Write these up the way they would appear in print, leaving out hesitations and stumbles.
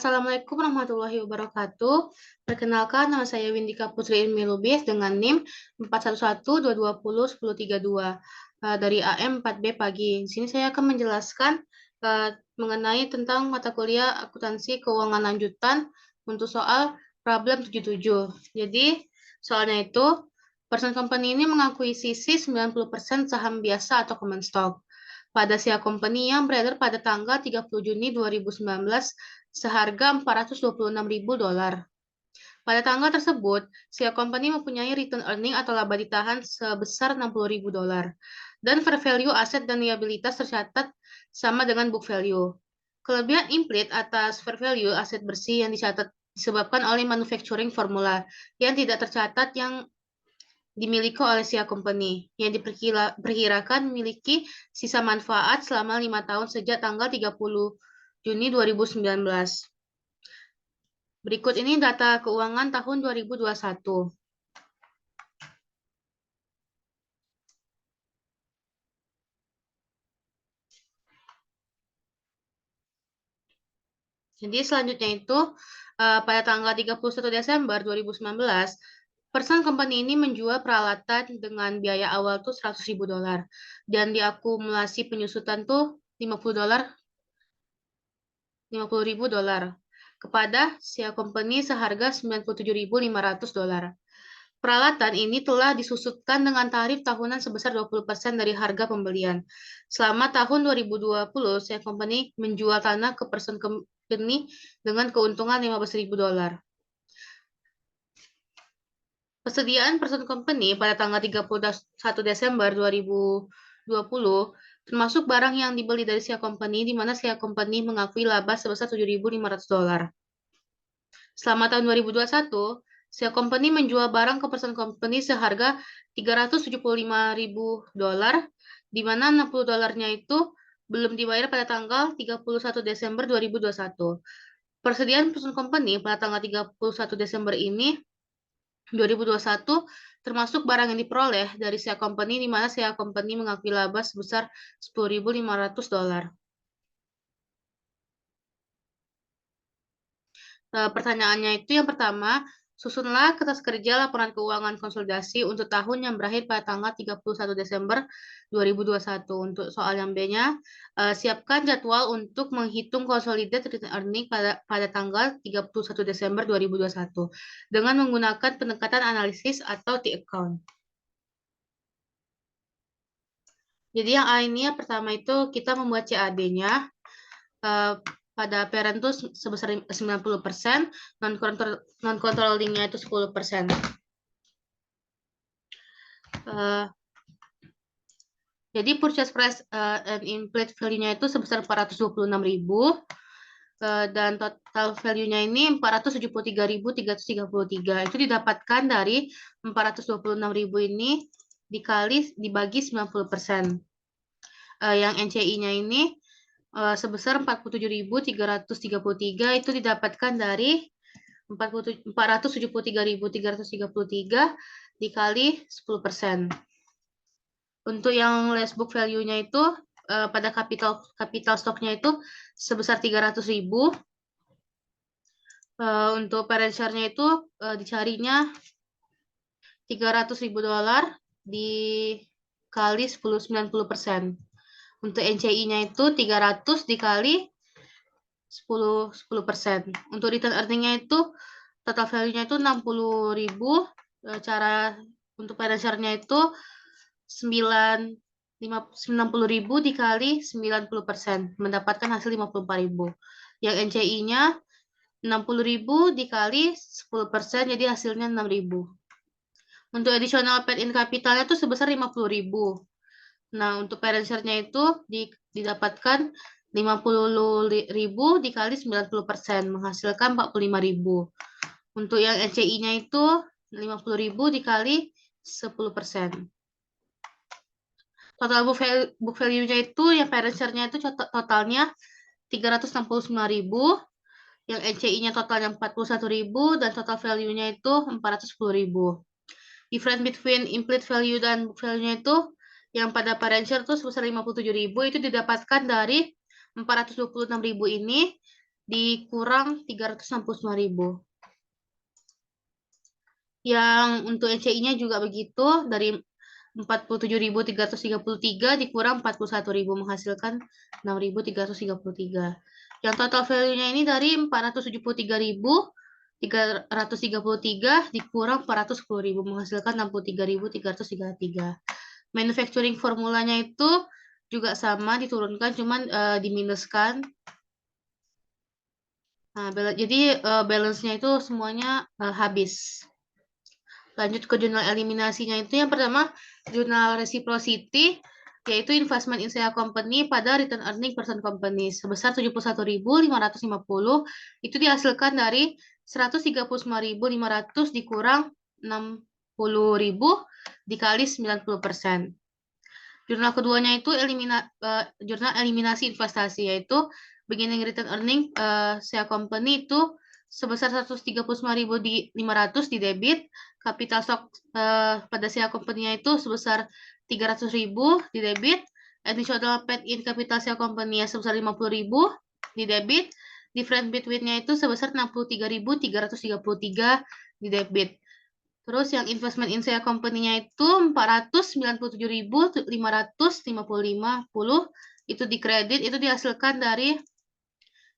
Assalamualaikum warahmatullahi wabarakatuh. Perkenalkan, nama saya Windika Putri Ilmi Lubis dengan NIM 411-220-1032 dari AM 4B pagi. Di sini saya akan menjelaskan mengenai tentang mata kuliah akuntansi keuangan lanjutan untuk soal problem 77. Jadi, soalnya itu, person company ini mengakuisisi 90% saham biasa atau common stock pada Sia Company yang beredar pada tanggal 30 Juni 2019 seharga $426.000. Pada tanggal tersebut, Sia Company mempunyai return earning atau laba ditahan sebesar $60.000 dan fair value aset dan liabilitas tercatat sama dengan book value. Kelebihan implit atas fair value aset bersih yang dicatat disebabkan oleh manufacturing formula yang tidak tercatat yang dimiliki oleh Sia Company yang diperkirakan memiliki sisa manfaat selama 5 tahun sejak tanggal 30 Juni 2019. Berikut ini data keuangan tahun 2021. Jadi selanjutnya itu pada tanggal 31 Desember 2019, person company ini menjual peralatan dengan biaya awal tuh $100.000 dan diakumulasi penyusutan tuh $50.000 kepada Sia Company seharga $97.500. Peralatan ini telah disusutkan dengan tarif tahunan sebesar 20% dari harga pembelian. Selama tahun 2020, Sia Company menjual tanah ke person company dengan keuntungan $15.000. Persediaan person company pada tanggal 31 Desember 2020 termasuk barang yang dibeli dari Sia Company, di mana Sia Company mengakui laba sebesar $7.500. Selama tahun 2021, Sia Company menjual barang ke person company seharga $375.000, di mana $60-nya itu belum dibayar pada tanggal 31 Desember 2021. Persediaan person company pada tanggal 31 Desember ini 2021 termasuk barang yang diperoleh dari Sia Company, di mana Sia Company mengakui laba sebesar $10.500. Pertanyaannya itu yang pertama, susunlah kertas kerja laporan keuangan konsolidasi untuk tahun yang berakhir pada tanggal 31 Desember 2021. Untuk soal yang B-nya, siapkan jadwal untuk menghitung consolidated return earning pada tanggal 31 Desember 2021 dengan menggunakan pendekatan analisis atau T-account. Jadi yang A ini ya, pertama itu kita membuat CAD-nya. Pada parent itu sebesar 90%, non-controllingnya itu 10%. Jadi purchase price and implied value-nya itu sebesar 426.000 dan total value-nya ini 473.333. Itu didapatkan dari 426.000 ini dibagi 90%. Yang NCI-nya ini sebesar 47.333 itu didapatkan dari 473.333 dikali 10%. Untuk yang last book value-nya itu pada capital stock-nya itu sebesar 300.000. Untuk parent share-nya itu dicarinya $300.000 dikali 90%. Untuk NCI-nya itu 300 dikali 10%. Untuk return earning-nya itu total value-nya itu 60.000. Cara untuk parent share-nya itu 90.000 dikali 90%, mendapatkan hasil 54.000. Yang NCI-nya 60.000 dikali 10%, jadi hasilnya 6.000. Untuk additional paid-in capital-nya itu sebesar 50.000. Nah, untuk parent share-nya itu didapatkan 50.000 dikali 90%, menghasilkan 45.000. Untuk yang NCI-nya itu 50.000 dikali 10%. Total book value-nya itu, yang parent share-nya itu totalnya 369.000, yang NCI-nya totalnya 41.000, dan total value-nya itu 410.000. Difference between implied value dan book value-nya itu, yang pada parent share itu sebesar 57.000, itu didapatkan dari 426.000 ini dikurang 369.000. Yang untuk NCI-nya juga begitu, dari 47.333 dikurang 41.000 menghasilkan 6.333. Yang total value-nya ini dari 473.333 dikurang 410.000 menghasilkan 63.333. Manufacturing formulanya itu juga sama, diturunkan cuman diminuskan. Nah, jadi balance-nya itu semuanya habis. Lanjut ke jurnal eliminasinya itu yang pertama jurnal reciprocity, yaitu investment in share company pada return earning percent company sebesar 71.550 itu dihasilkan dari 139.500 dikurang 60.000 dikali 90%. Jurnal keduanya itu jurnal eliminasi investasi, yaitu beginning return earning share company itu sebesar 139.500 di debit, capital stock pada share company-nya itu sebesar 300.000 di debit, additional paid in capital share company-nya sebesar 50.000 di debit, difference between-nya itu sebesar 63.333 di debit. Terus yang investment in share company-nya itu 497.555 itu di kredit, itu dihasilkan dari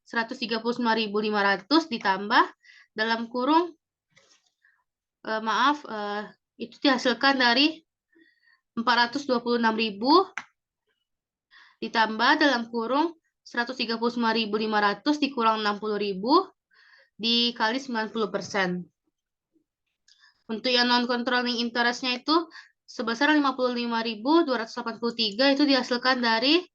139.500 ditambah dalam kurung itu dihasilkan dari 426.000 ditambah dalam kurung 139.500 dikurang 60.000 dikali 90%. Untuk yang non-controlling interest-nya itu sebesar 55.283 itu dihasilkan dari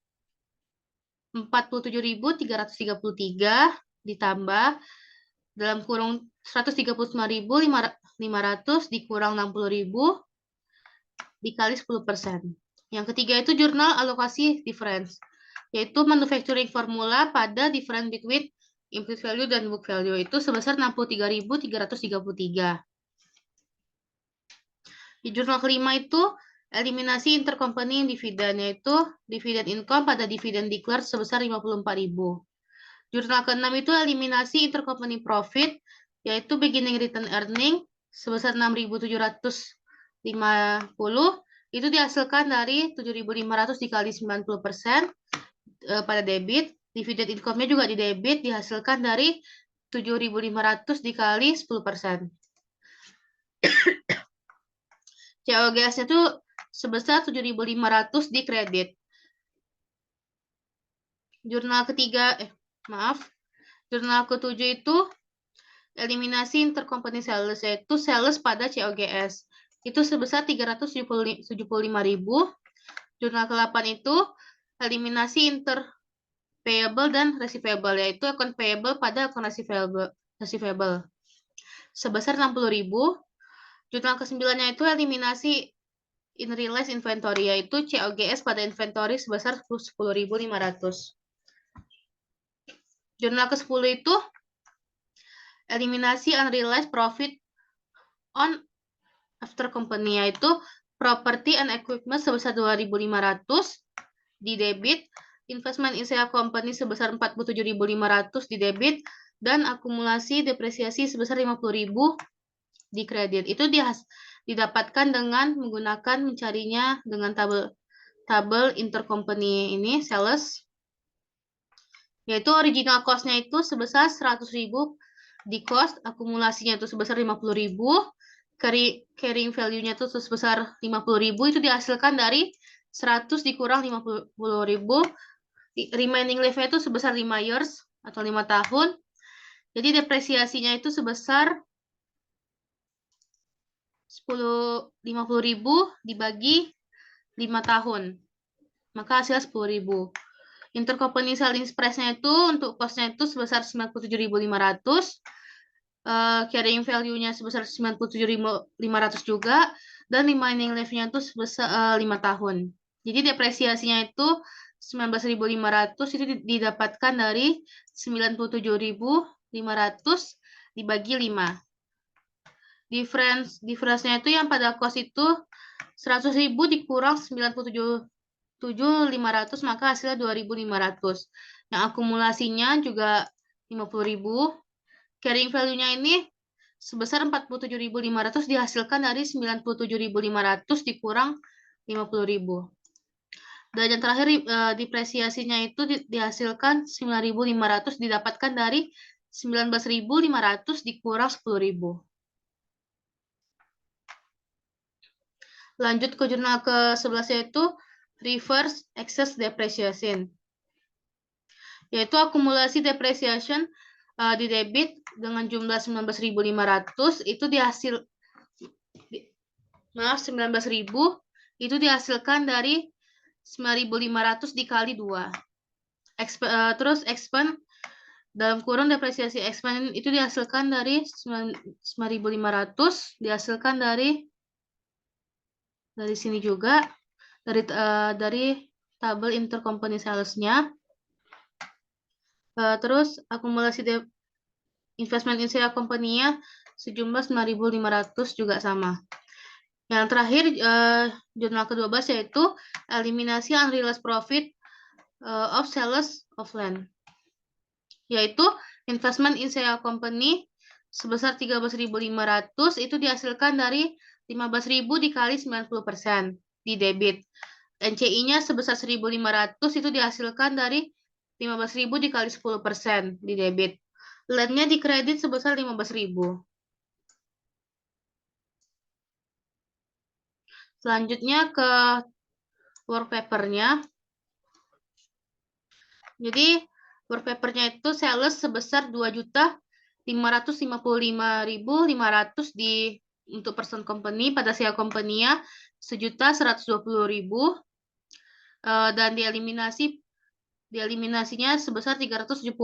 47.333 ditambah dalam kurung 139.500 dikurang 60.000 dikali 10%. Yang ketiga itu jurnal alokasi difference, yaitu manufacturing formula pada difference between implicit value dan book value itu sebesar 63.333. Di jurnal kelima itu eliminasi intercompany dividen, yaitu dividen income pada dividen declared sebesar 54.000. Jurnal keenam itu eliminasi intercompany profit, yaitu beginning return earning sebesar 6.750 itu dihasilkan dari 7.500 dikali 90% pada debit. Dividen income-nya juga di debit, dihasilkan dari 7.500 dikali 10%. COGS-nya itu sebesar 7.500 di kredit. Jurnal ketujuh itu eliminasi intercompany sales, yaitu sales pada COGS. Itu sebesar 375.000. Jurnal ke-8 itu eliminasi inter-payable dan receivable, yaitu account payable pada account receivable. Sebesar 60.000. Jurnal ke-9-nya itu eliminasi unrealized inventory, yaitu COGS pada inventory sebesar 10.500. Jurnal ke-10 itu eliminasi unrealized profit on after company, yaitu property and equipment sebesar 2.500 di debit, investment in share company sebesar 47.500 di debit, dan akumulasi depresiasi sebesar 50.000 di kredit. Itu didapatkan dengan menggunakan mencarinya dengan tabel intercompany ini sales, yaitu original cost-nya itu sebesar 100.000 di cost, akumulasinya itu sebesar 50.000, carrying value-nya itu sebesar 50.000, itu dihasilkan dari 100 dikurang 50.000, remaining life-nya itu sebesar 5 years atau 5 tahun, jadi depresiasinya itu sebesar 50.000 dibagi 5 tahun, maka hasil 10.000. Intercompany selling price-nya itu untuk cost-nya itu sebesar 97.500, carrying value-nya sebesar 97.500 juga, dan remaining life-nya itu sebesar 5 tahun. Jadi depresiasinya itu 19.500 itu didapatkan dari 97.500 dibagi 5. Difference-nya itu yang pada cost itu 100.000 dikurang 97.500, maka hasilnya 2.500. Yang akumulasinya juga 50.000. Carrying value-nya ini sebesar 47.500 dihasilkan dari 97.500 dikurang 50.000. Dan yang terakhir depresiasinya itu dihasilkan 9.500 didapatkan dari 19.500 dikurang 10.000. Lanjut ke jurnal ke-11 yaitu reverse excess depreciation. Yaitu akumulasi depreciation di debit dengan jumlah 19.500 itu 19.000 itu dihasilkan dari 9.500 dikali 2. Terus expand dalam kurung depresiasi expand itu dihasilkan dari 9.500 dihasilkan dari sini juga dari tabel intercompany sales-nya. Terus akumulasi investment in share company-nya sejumlah 9.500 juga sama. Yang terakhir jurnal ke-12 yaitu eliminasi unrealized profit of sales of land. Yaitu investment in share company sebesar 13.500 itu dihasilkan dari 15.000 dikali 90% di debit. NCI-nya sebesar 1.500 itu dihasilkan dari 15.000 dikali 10% di debit. Land-nya di kredit sebesar 15.000. Selanjutnya ke work paper-nya. Jadi work paper-nya itu sales sebesar 2.555.500 untuk person company, pada share company-nya 1.120.000 dan dieliminasinya sebesar 375.000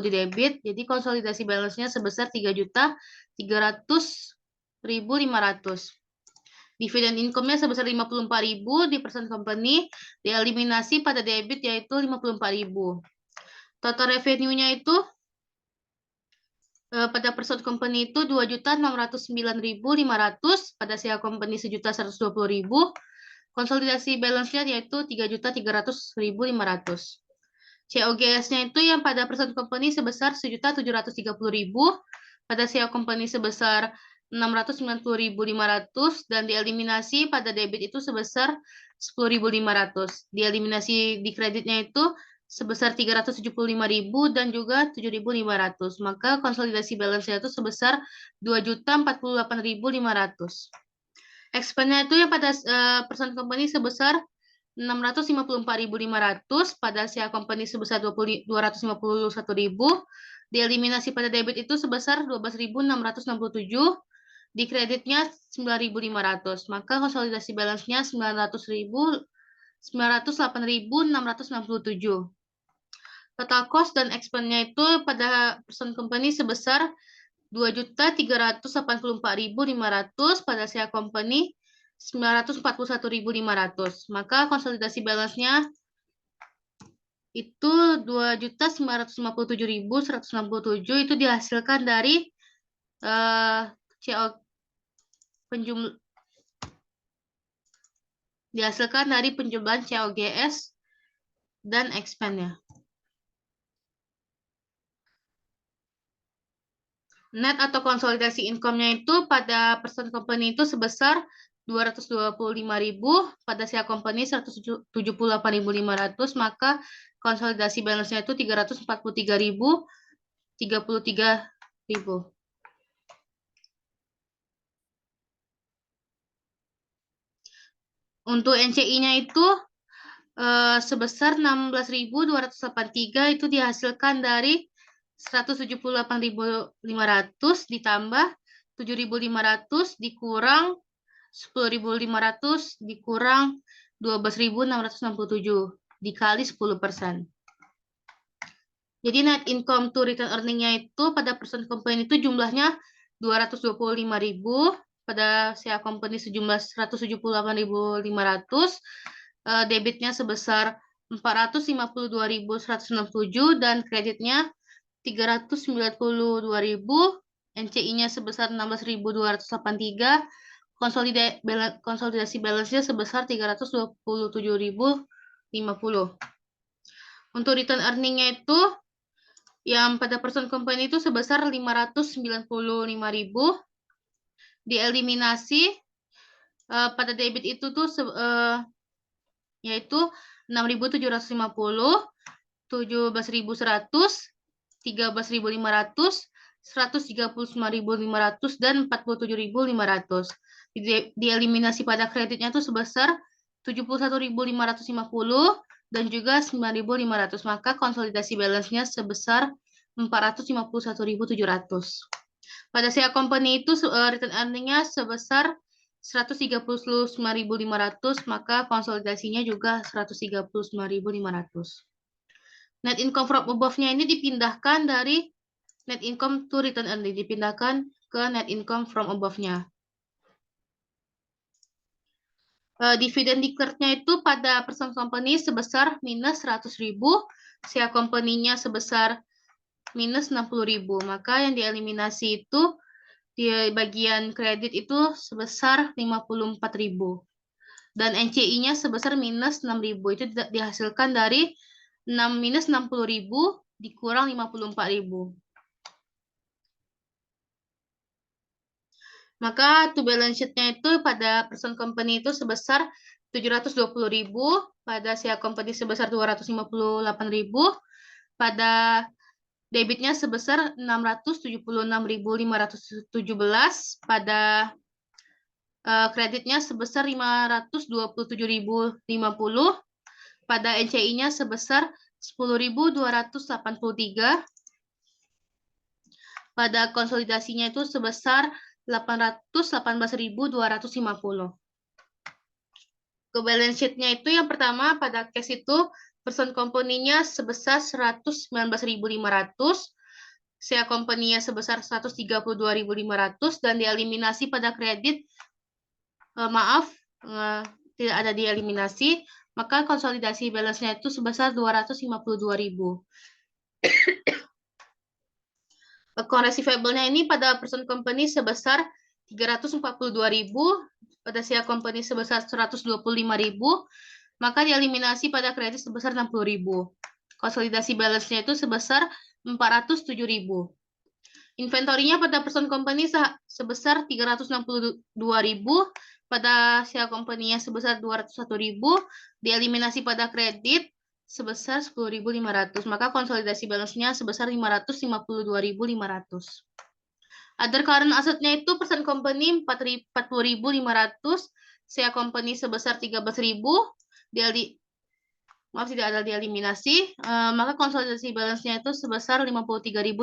di debit. Jadi konsolidasi balance-nya sebesar 3.300.500. Dividend income-nya sebesar 54.000 di person company, dieliminasi pada debit yaitu 54.000. Total revenue-nya itu pada person company itu 2.609.500, pada share company 1.120.000. Konsolidasi balance-nya yaitu 3.300.500. COGS-nya itu yang pada person company sebesar 1.730.000, pada share company sebesar 690.500 dan dieliminasi pada debit itu sebesar 10.500. Dieliminasi di kreditnya itu sebesar 375.000 dan juga 7.500. Maka konsolidasi balance-nya itu sebesar 2.048.500. Expense-nya itu yang pada person company sebesar 654.500, pada share company sebesar 251.000, dieliminasi pada debit itu sebesar 12.667, di kreditnya 9.500, maka konsolidasi balance-nya 908.667. Total cost dan expense-nya itu pada person company sebesar 2.384.500, pada share company 941.500. Maka konsolidasi balance-nya itu 2.957.167 itu dihasilkan dari penjumlahan COGS dan expense-nya. Net atau konsolidasi income-nya itu pada person company itu sebesar 225.000, pada share company 178.500, maka konsolidasi balance-nya itu 343.033.000. Untuk NCI-nya itu sebesar 16.283 itu dihasilkan dari 178.500 ditambah 7.500 dikurang 10.500 dikurang 12.667 dikali 10%. Jadi net income to return earning-nya itu pada person company itu jumlahnya 225.000, pada share company sejumlah 178.500, debitnya sebesar 452.167 dan kreditnya 392.000, NCI-nya sebesar 16.283, konsolidasi balance-nya sebesar 327.050. Untuk return earning-nya itu yang pada person company itu sebesar 595.000, dieliminasi pada debit itu tuh yaitu 6.750, 17.100, 13.500, 139.500, dan 47.500. Dieliminasi pada kreditnya itu sebesar 71.550 dan juga 9.500. Maka konsolidasi balance-nya sebesar 451.700. Pada share company itu return earning-nya sebesar 139.500, maka konsolidasinya juga 139.500. Net income from above-nya ini dipindahkan dari net income to return earning, dipindahkan ke net income from above-nya. Dividen declared-nya itu pada person company sebesar minus 100.000, share company-nya sebesar minus 60.000. Maka yang dieliminasi itu di bagian kredit itu sebesar 54.000. Dan NCI-nya sebesar minus 6.000. Itu dihasilkan dari minus 60.000 dikurang 54.000. Maka to balance sheet-nya itu pada person company itu sebesar 720.000, pada share company sebesar 258.000, pada debitnya sebesar 676.517, pada kreditnya sebesar 527.050, pada NCI-nya sebesar 10.283, pada konsolidasinya itu sebesar 818.250. Ke balance sheet-nya itu yang pertama pada cash itu person company-nya sebesar 119.500, share company-nya sebesar 132.500, dan dieliminasi pada kredit tidak ada dieliminasi, maka konsolidasi balance-nya itu sebesar 252.000. Account receivable-nya ini pada person company sebesar 342.000, pada share company sebesar 125.000, maka dieliminasi pada kredit sebesar 60.000. Konsolidasi balance-nya itu sebesar 407.000. Inventory-nya pada person company sebesar 362.000, pada share company-nya sebesar 201.000, dieliminasi pada kredit sebesar 10.500, maka konsolidasi balance-nya sebesar 552.500. Other current asset-nya itu person company 40.500, share company sebesar 13.000, tidak ada dieliminasi, maka konsolidasi balance-nya itu sebesar 53.500.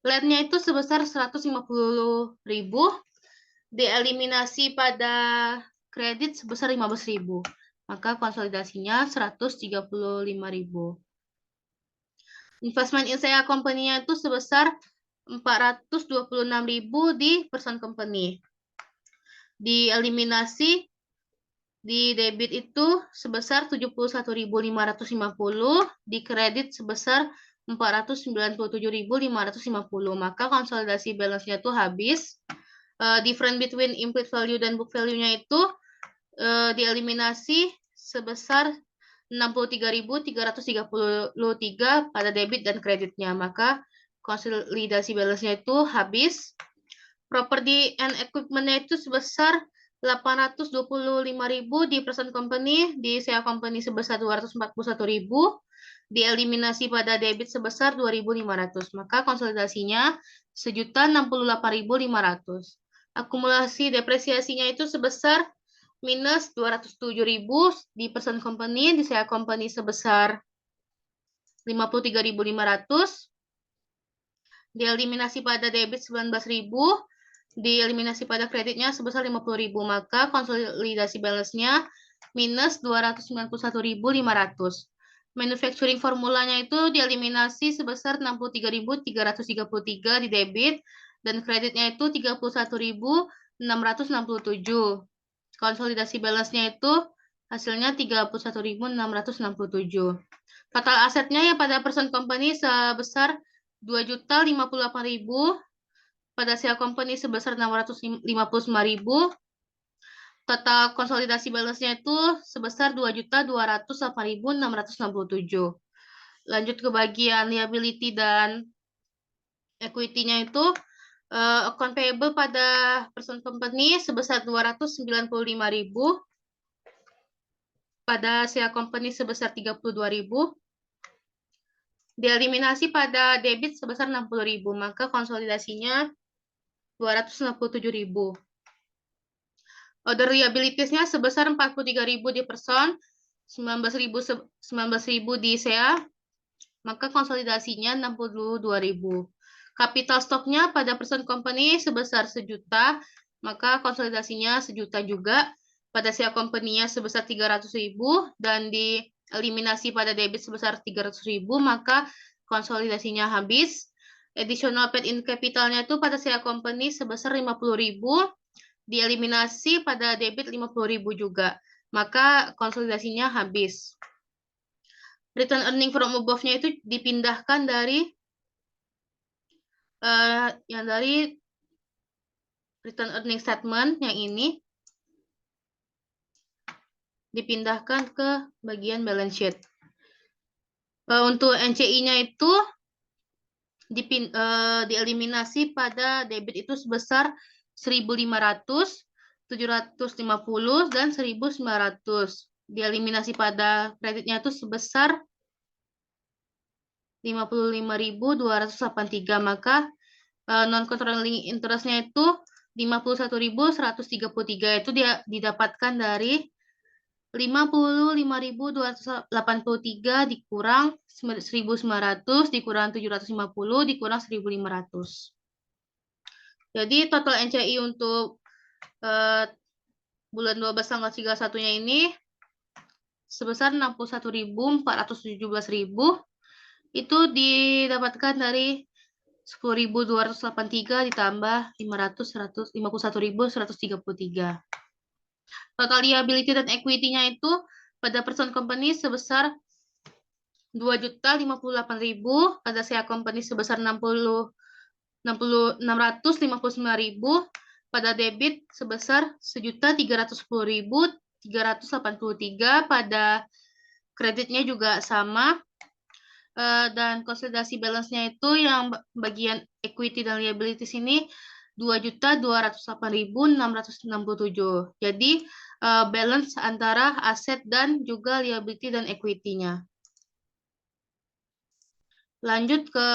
Land-nya itu sebesar 150.000, dieliminasi pada kredit sebesar 15.000. Maka konsolidasinya 135.000. Investment in share company-nya itu sebesar 426.000 di person company. Dieliminasi di debit itu sebesar 71.550, di kredit sebesar 497.550. Maka konsolidasi balance-nya itu habis. Difference between implied value dan book value-nya itu dieliminasi sebesar 63.333 pada debit dan kreditnya, maka konsolidasi balance-nya itu habis. Property and equipment-nya itu sebesar 825.000 di person company, di share company sebesar 241.000, dieliminasi pada debit sebesar 2.500, maka konsolidasinya 1.068.500. Akumulasi depresiasinya itu sebesar minus 207.000 di person company, di share company sebesar 53.500, dieliminasi pada debit 19.000, dieliminasi pada kreditnya sebesar 50.000, maka konsolidasi balance-nya minus 291.500. Manufacturing formulanya itu dieliminasi sebesar 63.333 di debit, dan kreditnya itu 31.667. Konsolidasi balance-nya itu hasilnya 31.667. Total asetnya ya pada person company sebesar 2.058.000, pada share company sebesar 659.000. Total konsolidasi balance-nya itu sebesar 2.208.667. Lanjut ke bagian liability dan equity-nya itu account payable pada person company sebesar 295.000, pada share company sebesar 32.000, dieliminasi pada debit sebesar 60.000, maka konsolidasinya 267.000. Other liabilities-nya sebesar 43.000 di person, 19.000 di SEA, maka konsolidasinya 62.000. Capital stock-nya pada person company sebesar 1 juta, maka konsolidasinya 1 juta juga. Pada SEA company-nya sebesar 300.000 dan dieliminasi pada debit sebesar 300.000, maka konsolidasinya habis. Additional paid in capital-nya itu pada SEA company sebesar 50.000, dieliminasi pada debit 50.000 juga, maka konsolidasinya habis. Return earning from above-nya itu dipindahkan dari yang dari return earning statement yang ini, dipindahkan ke bagian balance sheet. Untuk NCI-nya itu dieliminasi pada debit itu sebesar 1.500, 750, dan 1.900. Dieliminasi pada kreditnya itu sebesar 55.283, maka non-controlling interest-nya itu 51.133, itu dia didapatkan dari 55.283 dikurang 1.900 dikurang 750 dikurang 1.500. Jadi total NCI untuk bulan 12 tanggal 31-nya ini sebesar 61.417.000, itu didapatkan dari 10.283 ditambah 51.133. Total liability dan equity-nya itu pada person company sebesar 2.058.000, pada share company sebesar 659.000, pada debit sebesar 1.310.383, pada kreditnya juga sama. Dan konsolidasi balance-nya itu yang bagian equity dan liabilities ini 2.208.667. Jadi balance antara aset dan juga liability dan equity-nya. Lanjut ke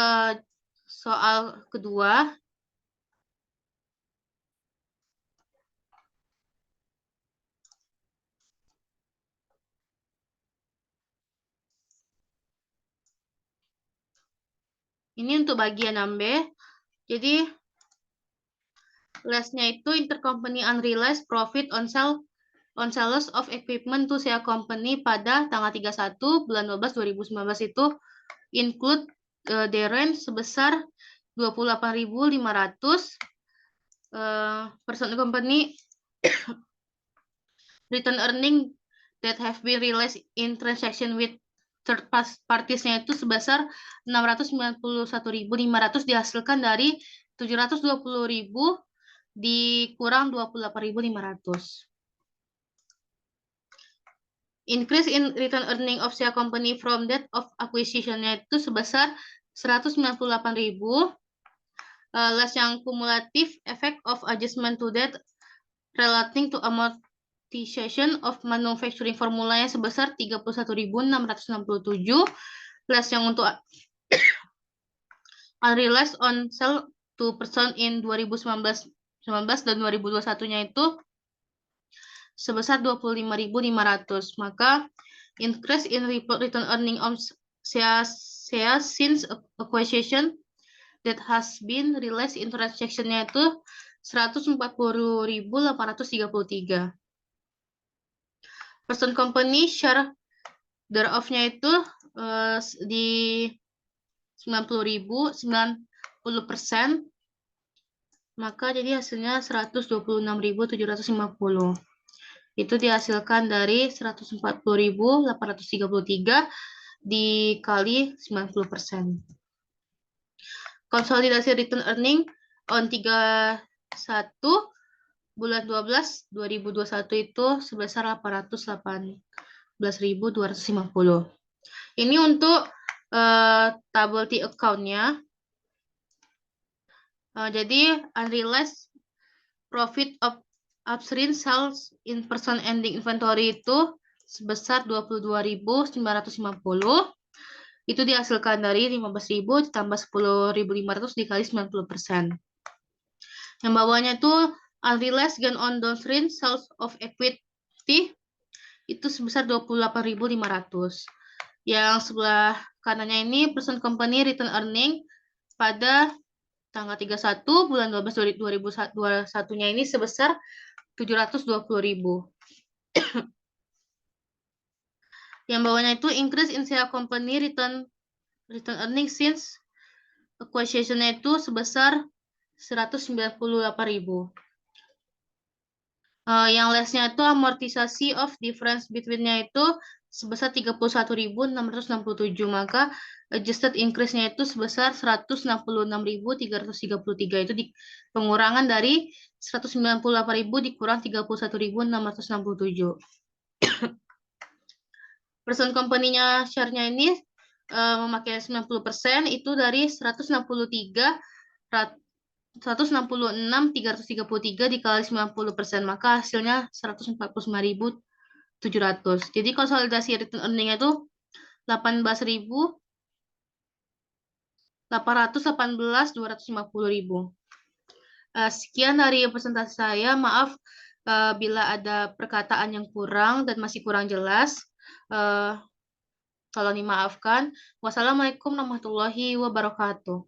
soal kedua. Ini untuk bagian 6B. Jadi last-nya itu intercompany unrealized profit on sales of equipment to share company pada tanggal 31 bulan 12 2019 itu include therein sebesar 28.500. Person company return earning that have been realized in transaction with third parties-nya itu sebesar 691.500 dihasilkan dari 720.000 dikurang 28.500. Increase in return earning of share company from date of acquisition-nya itu sebesar 198.000. Less yang cumulative effect of adjustment to debt relating to amortization of manufacturing formulanya sebesar 31.667. Less yang untuk unrealized on sale to person in 2019 dan 2021-nya itu sebesar 25.500. Maka increase in return earning on shares since acquisition that has been realized in transaction-nya itu 140.833. Person company share thereof-nya itu di 90.000, 90%, maka jadi hasilnya 126.750. Itu dihasilkan dari 140.833 dikali 90%. Konsolidasi return earning on 31 bulan 12 2021 itu sebesar 818.250. Ini untuk tabel T account-nya. Jadi unrealized profit of upstream sales in person ending inventory itu sebesar 22.950. Itu dihasilkan dari 15.000 ditambah 10.500 dikali 90%. Yang bawahnya itu unrealized gain on downstream sales of equity itu sebesar 28.500. Yang sebelah kanannya ini person company return earning pada tanggal 31 bulan 12 2021-nya ini sebesar 720.000. Yang bawahnya itu increase in share company return earning since acquisition-nya itu sebesar 198.000. Yang lastnya itu amortisasi of difference between-nya itu sebesar 31.667. Maka adjusted increase-nya itu sebesar 166.333. Itu pengurangan dari 198.000 dikurang 31.667. Person company-nya share-nya ini memakai 90% itu dari 166.333 dikali 90%, maka hasilnya 145.700. Jadi konsolidasi return earning itu 18.250.000. Sekian dari presentasi saya. Maaf bila ada perkataan yang kurang dan masih kurang jelas. Tolong dimaafkan. Wassalamualaikum warahmatullahi wabarakatuh.